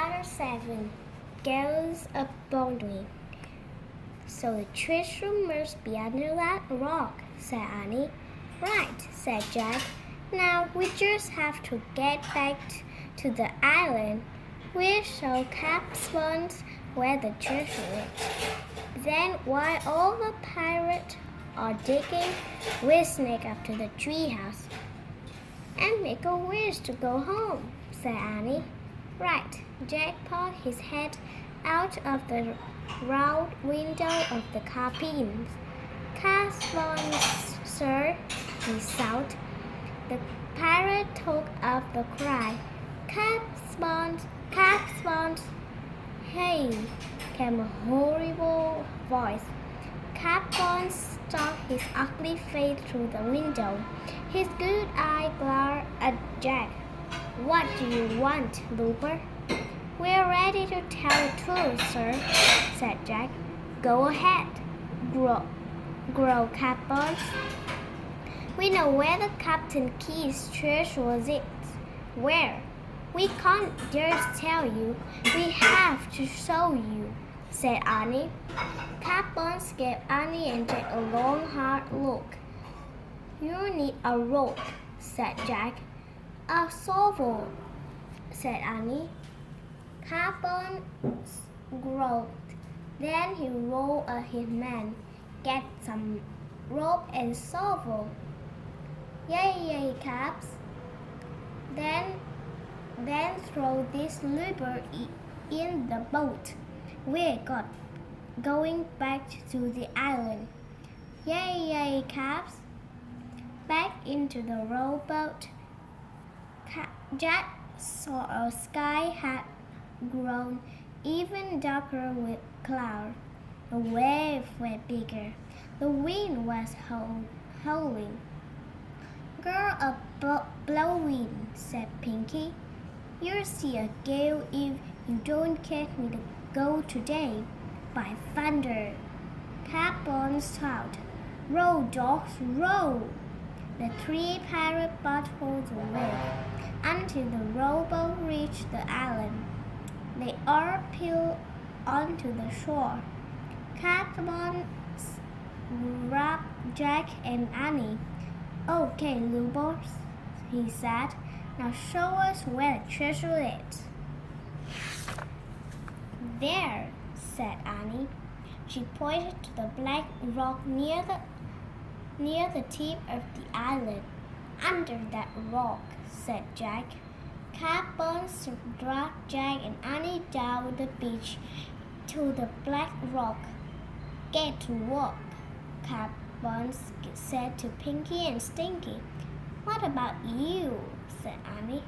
Chapter 7 Girls of Baldwin. So the treasure must be under that rock, said Annie. Right, said Jack. Now we just have to get back to the island. We'll show Capspawn where the treasure is. Then while all the pirates are digging, we'll sneak up to the treehouse and make a wish to go home, said Annie. Right, Jack poked his head out of the round window of the cabin. Capspawn, sir, he shouted. The pirate took up the cry. Capspawn, Capspawn. Hey, came a horrible voice. Capspawn stuck his ugly face through the window. His good eye glared at Jack. What do you want, Looper? We're ready to tell the truth, sir, said Jack. Go ahead, growled Capspawn. We know where the Captain Key's treasure was. Where? We can't just tell you. We have to show you, said Annie. Capspawn gave Annie and Jack a long, hard look. You need a rope, said Jack. A shovel, said Annie. Capspawn growled. Then he rolled at his men. Get some rope and shovel. Yay, Caps. Then throw this looper in the boat. We're going back to the island. Yay, Caps. Back into the rowboat. Jack saw a sky had grown even darker with clouds. The waves were bigger. The wind was howling. Girl of blowing, said Pinky. You'll see a gale if you don't catch me to go today. By thunder! Capspawn shouted. Row, dogs, row! The three pirate boats pulled away until the rowboat reached the island. They all peeled onto the shore. Capspawn grabbed Jack and Annie. Okay, Loopers, he said. Now show us where the treasure is. There, said Annie. She pointed to the black rock near the tip of the island. Under that rock, said Jack. Capspawn dragged Jack and Annie down the beach to the black rock. Get to work, Capspawn said to Pinky and Stinky. What about you? Said Annie.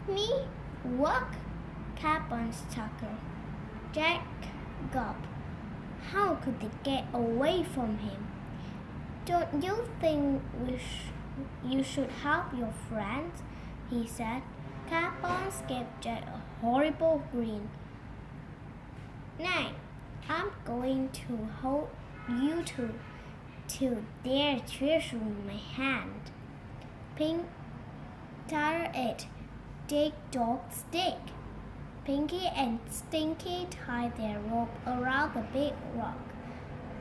Me? Work? Capspawn chuckled. Jack gulped. How could they get away from him? Don't you think you should help your friends? He said. Capspawn gave Jack a horrible grin. Now, I'm going to hold you two till their treasure in my hand. Pink tied it. Dig, dog, stick. Pinky and Stinky tied their rope around the big rock.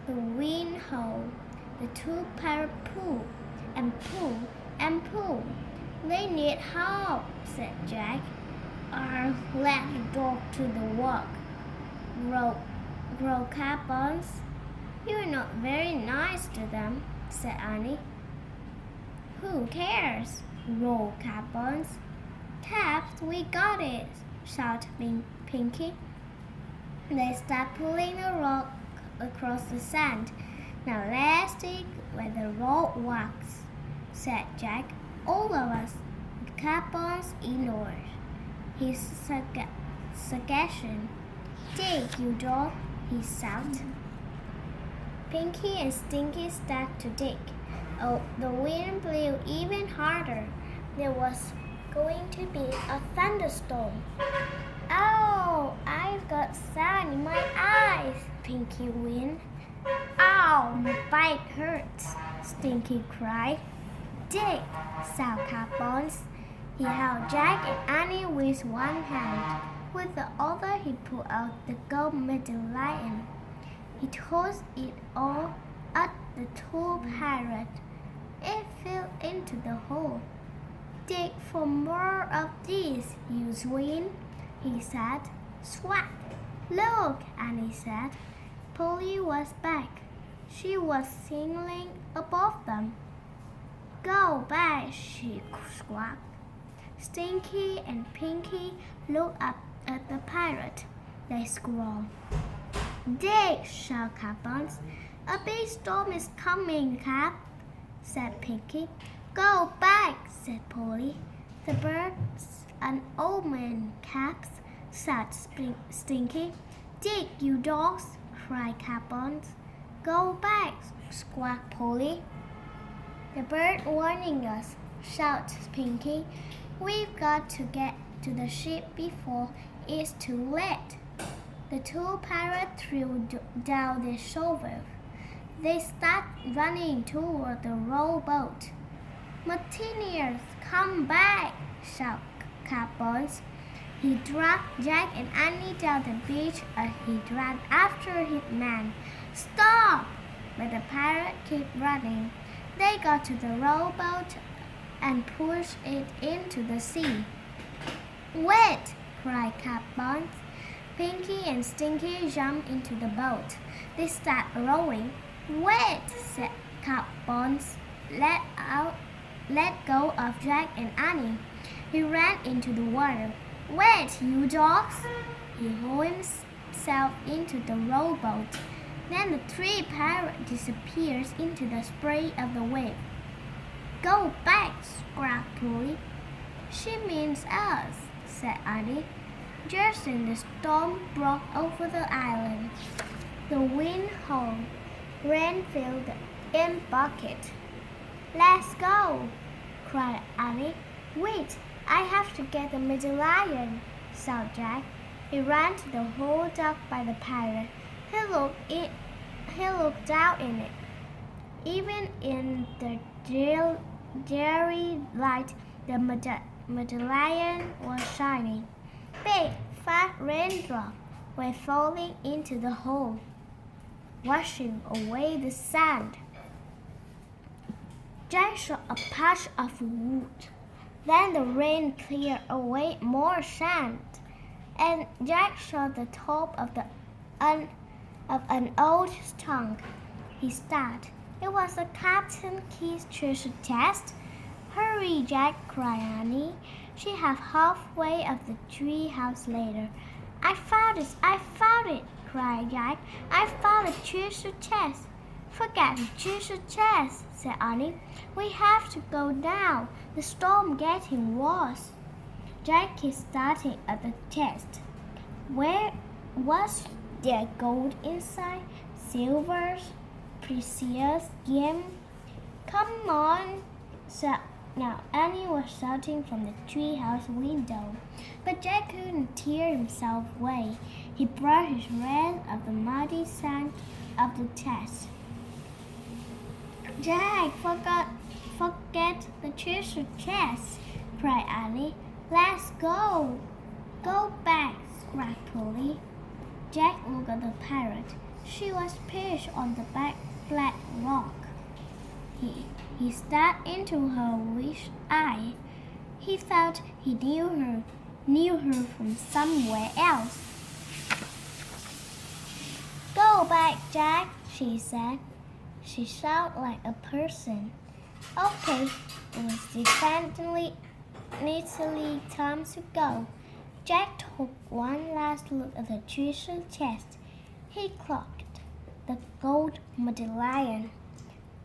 The wind howled. The two pirates pulled and pulled and pulled. They need help, said Jack. I'll let the dog to the work. Grow Capspawn. You're not very nice to them, said Annie. Who cares? Rolled Capspawn. Caps, we got it, shouted Pinky. They started pulling the rock across the sand. Now let's dig where the rock walks, said Jack. All of us. Capspawn ignored his suggestion. Dig, you dog, he shouted. Pinky and Stinky started to dig. Oh, the wind blew even harder. There was going to be a thunderstorm. Oh, I've got sand in my eyes, Pinky whined. Ow, my bite hurts, Stinky cried. Dig, shouted Capspawn. He held Jack and Annie with one hand. With the other, he pulled out the gold medallion. He tossed it all at the tall pirate. It fell into the hole. Dig for more of these, you swine, he said. Swat! Look, Annie said. Polly was back. She was sailing above them. Go back, she squawked. Stinky and Pinky looked up at the pirate. They squalled. Dig, shouted Capons. A big storm is coming, Cap, said Pinky. Go back, said Polly. The birds and omen, Caps, said Stinky. Dig, you dogs, cried Capons. Go back, squawked Polly. The bird warning us, shouted Pinky. We've got to get to the ship before it's too late. The two pirates threw down their shovels. They started running toward the rowboat. Mutineers, come back, shouted Capons. He dragged Jack and Annie down the beach and he dragged after his men. Stop! But the pirate kept running. They got to the rowboat and pushed it into the sea. Wait! Cried Capons. Pinky and Stinky jumped into the boat. They started rowing. Wait! Said Capons. Let go of Jack and Annie. He ran into the water. Wait, you dogs! He hauled himself into the rowboat. Then the three pirates disappeared into the spray of the wave. Go back, squawked Polly. She means us, said Annie. Just then the storm broke over the island. The wind howled. Rain filled in bucket. Let's go, cried Annie. Wait, I have to get the medallion, shouted Jack. He ran to the hole dug by the pirate. He looked down in it. Even in the dreary light, the medallion was shining. Big, fat raindrops were falling into the hole, washing away the sand. Jack saw a patch of wood. Then the rain cleared away more sand, and Jack saw the top of an old trunk. He started. It was the Captain Key's treasure chest. Hurry, Jack, cried Annie. She had halfway of the tree house later. I found it, cried Jack. I found the treasure chest. Forget the treasure chest, said Annie. We have to go now. The storm getting worse. Jack kept starting at the chest. Where was there gold inside? Silver, precious gems? Come on, said now Annie was shouting from the treehouse window. But Jack couldn't tear himself away. He brushed his hand of the muddy sand of the chest. Jack, forget the treasure chest, cried Annie. Let's go. Go back, squawked Polly. Jack looked at the pirate. She was perched on the black rock. He stared into her wish eye. He thought he knew her from somewhere else. Go back, Jack, she said. She shouted like a person. Okay, it was definitely time to go. Jack took one last look at the treasure chest. He clocked the gold medallion.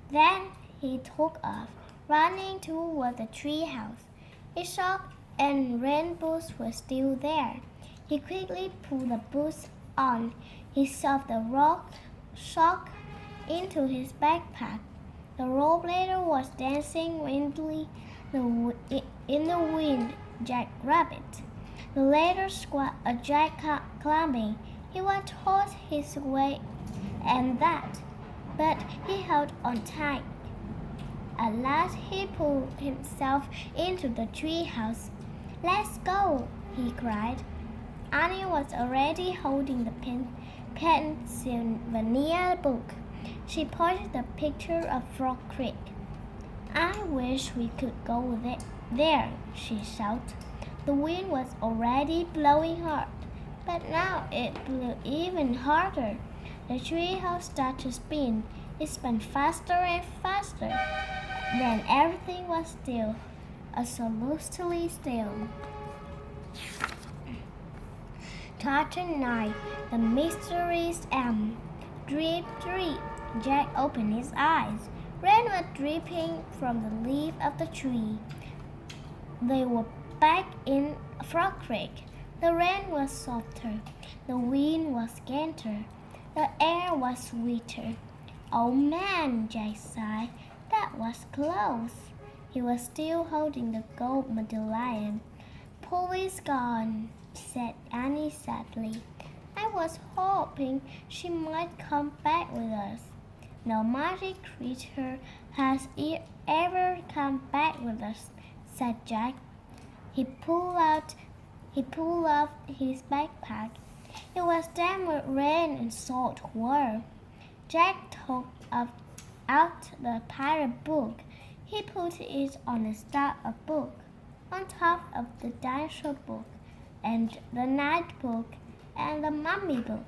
Then he took off, running toward the treehouse. His sock and rain boots were still there. He quickly pulled the boots on. He shoved the sock into his backpack. The rope ladder was dancing wildly in the wind. Jack grabbed it. The ladder squat a Jack climbing. He was tossed his way and that, but he held on tight. At last he pulled himself into the treehouse. Let's go, he cried. Annie was already holding the Pennsylvania book. She pointed the picture of Frog Creek. I wish we could go there, she shouted. The wind was already blowing hard, but now it blew even harder. The treehouse started to spin. It spun faster and faster. Then everything was still, absolutely still. Chapter 9. The Mysterious Elm. Drip, drip. Jack opened his eyes. Rain was dripping from the leaf of the tree. They were back in Frog Creek. The rain was softer. The wind was gentler. The air was sweeter. Oh man, Jack sighed. That was close. He was still holding the gold medallion. Polly's gone, said Annie sadly. I was hoping she might come back with us. No magic creature has ever come back with us, said Jack. He pulled off his backpack. It was damp with rain and salt water. Jack took out the pirate book. He put it on the stack of books, on top of the dinosaur book, and the night book, and the mummy book.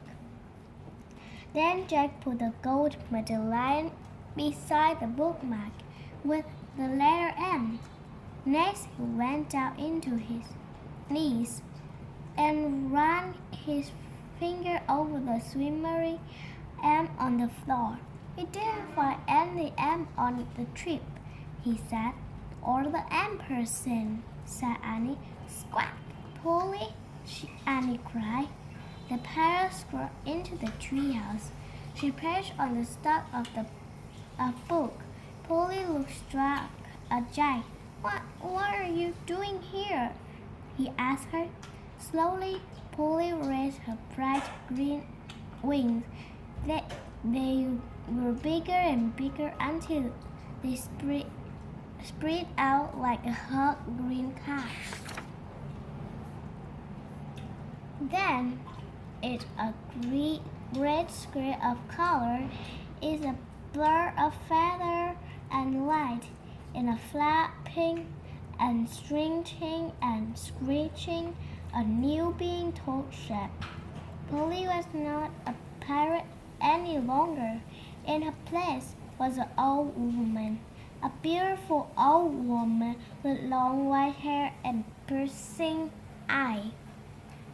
Then Jack put the gold medallion beside the bookmark with the letter M. Next, he went down into his knees and ran his finger over the shimmery M on the floor. He didn't find any M on the trip, he said. Or the ampersand, said Annie. Squawk, Polly, Annie cried. The parrot scurried into the treehouse. She perched on the stalk of the book. Polly looked struck at Jack. What are you doing here? He asked her. Slowly, Polly raised her bright green wings. They were bigger and bigger until they spread out like a hot green kite. Then, it's a great square of color. It's a blur of feather and light, in a flapping and stretching and screeching, a new being took shape. Polly was not a pirate any longer. In her place was an old woman, a beautiful old woman with long white hair and piercing eyes.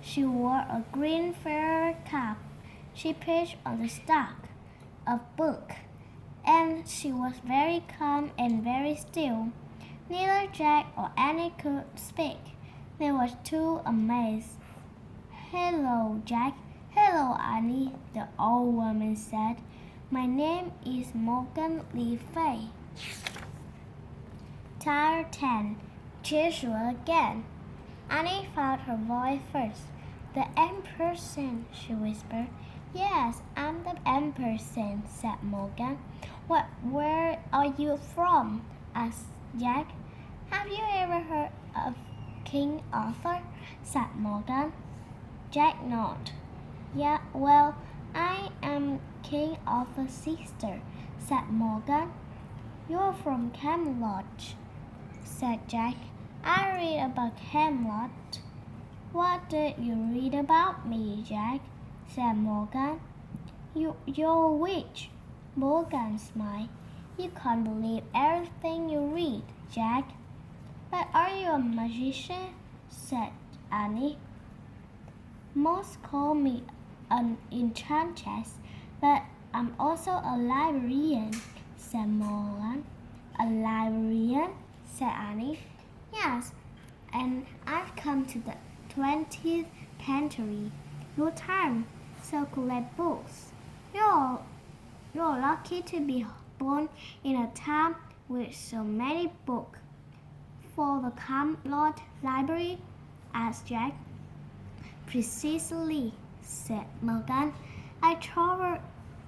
She wore a green fur cap. She perched on the stalk of book, and she was very calm and very still. Neither Jack or Annie could speak. They were too amazed. Hello, Jack. Hello, Annie, the old woman said. My name is Morgan Le Fay. Chapter 10. Joshua again. Annie found her voice first. The ampersand, she whispered. Yes, I'm the ampersand, said Morgan. Where are you from? Asked Jack. Have you ever heard of King Arthur? Said Morgan. Jack nodded. Yeah, well, I am King Arthur's sister, said Morgan. You're from Camelot, said Jack. I read about Camelot. What did you read about me, Jack? Said Morgan. You're a witch. Morgan smiled. You can't believe everything you read, Jack. But are you a magician? Said Annie. Most call me an enchantress, but I'm also a librarian, said Morgan. A librarian? Said Annie. Yes, and I've come to the 20th century, your time, so collect books. You're lucky to be born in a town with so many books. For the Camelot Library? Asked Jack. Precisely, said Morgan. I travel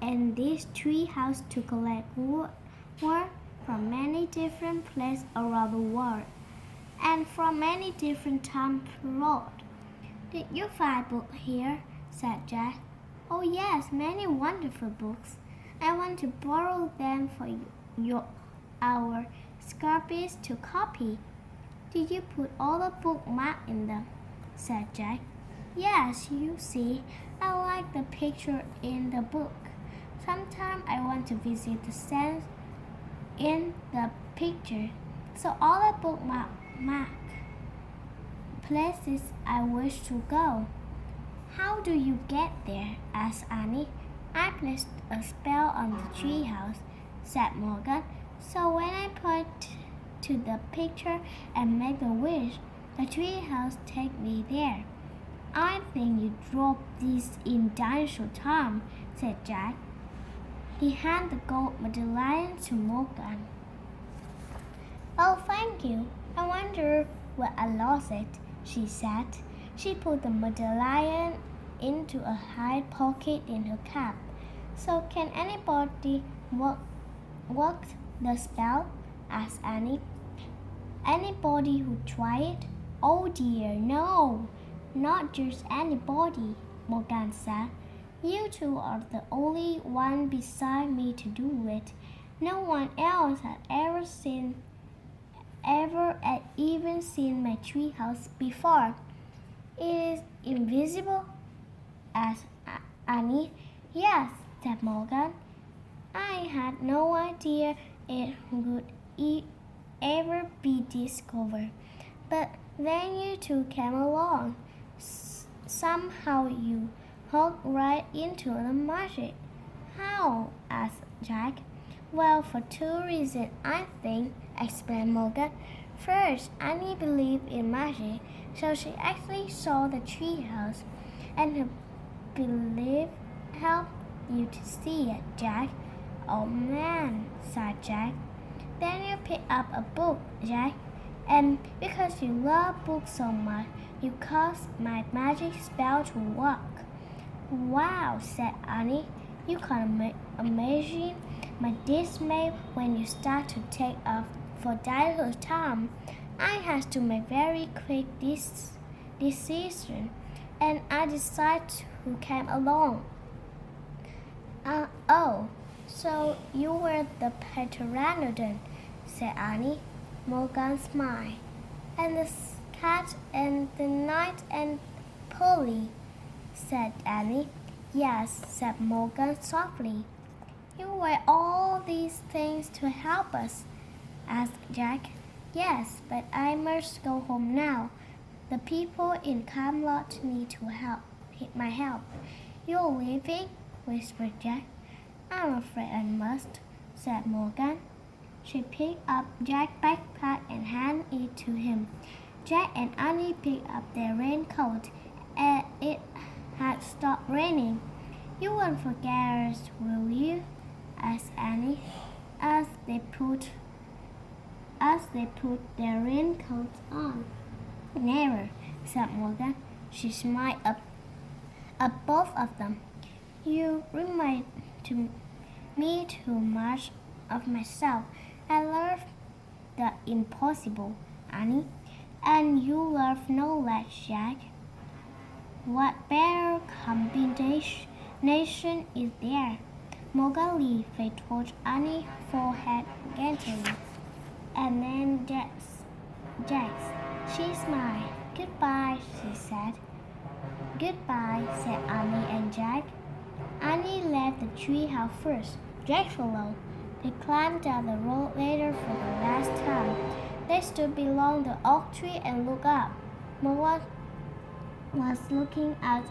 in this treehouse to collect wood from many different places around the world, and from many different time periods. Did you find books here? Said Jack. Oh yes, many wonderful books. I want to borrow them for our Scorpius to copy. Did you put all the bookmarks in them? Said Jack. Yes, you see, I like the picture in the book. Sometimes I want to visit the scenes in the picture, so all the bookmark places I wish to go. How do you get there? Asked Annie. I placed a spell on the treehouse, said Morgan. So when I point to the picture and make a wish, the treehouse take me there. I think you dropped this in dinosaur time, said Jack. He handed the gold medallion to Morgan. Oh, thank you. I wonder where I lost it, she said. She put the medallion into a hide pocket in her cap. So can anybody work the spell? Asked Annie. Anybody who tried it? Oh dear, no, not just anybody, Morgan said. You two are the only one beside me to do it. No one else had even seen my treehouse before. It is invisible? Asked Annie. Yes, said Morgan. I had no idea it would ever be discovered. But then you two came along. Somehow you hooked right into the magic. How? Asked Jack. Well, for two reasons, I think, explained Morgan. First, Annie believed in magic, so she actually saw the treehouse, and her belief helped you to see it, Jack. Oh man, sighed Jack. Then you picked up a book, Jack, and because you love books so much, you caused my magic spell to work. Wow, said Annie. You can imagine my dismay when you start to take off for dinosaur time. I had to make very quick decision, and I decided who came along. Oh, so you were the pteranodon, said Annie. Morgan smiled. And the cat and the knight and Polly, said Annie. Yes, said Morgan softly. You were all these things to help us, asked Jack. Yes, but I must go home now. The people in Camelot need my help. You're leaving? Whispered Jack. I'm afraid I must, said Morgan. She picked up Jack's backpack and handed it to him. Jack and Annie picked up their raincoat, and it had stopped raining. You won't forget us, will you? Asked Annie, as they put their raincoats on. Never, said Morgan. She smiled at both of them. You remind me too much of myself. I love the impossible, Annie, and you love knowledge, Jack. What better combination is there? Morgan leaned towards Annie's forehead gently, and then Jack's. She smiled. Goodbye, she said. Goodbye, said Annie and Jack. Annie left the treehouse first. Jack followed. They climbed down the road later for the last time. They stood below the oak tree and looked up. Morgan was looking out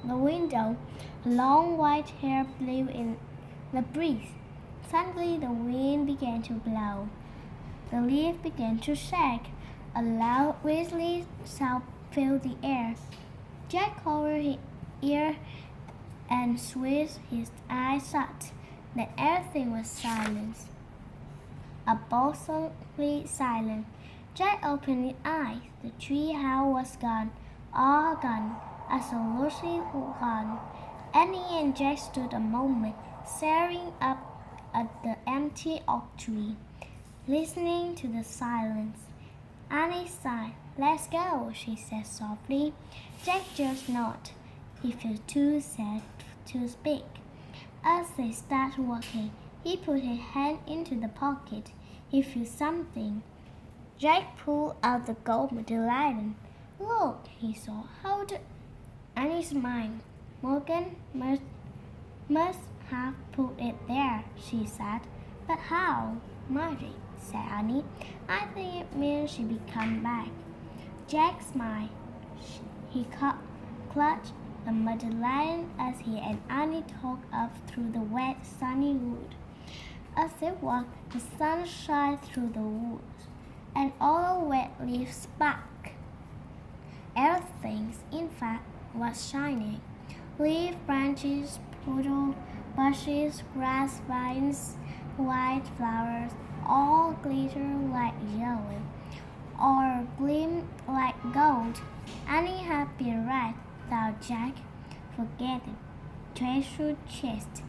the window. Long white hair blew in the breeze. Suddenly the wind began to blow. The leaves began to shake. A loud whistling sound filled the air. Jack covered his ears and squeezed his eyes shut. Then everything was silent. Absolutely silent. Jack opened his eyes. The treehouse was gone. All gone. Absolutely gone. Annie and Jack stood a moment, staring up at the empty oak tree, listening to the silence. Annie sighed. Let's go, she said softly. Jack just nodded. He felt too sad to speak. As they started walking, he put his hand into the pocket. He felt something. Jack pulled out the gold medallion. Look, he saw. Hold Annie smiled. Morgan must have put it there, she said. But how? Magic, said Annie. I think it means she will come back. Jack smiled. He clutched the medallion as he and Annie talked up through the wet, sunny wood. As they walked, the sun shone through the woods, and all the wet leaves sparkled. Everything, in fact, was shining. Leaf branches, poodle, bushes, grass vines, white flowers, all glittered like jelly, or gleamed like gold. Annie had been right, thought Jack. Forget it. Treasure chest.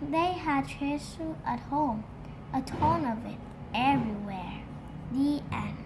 They had treasure at home, a ton of it, everywhere. The end.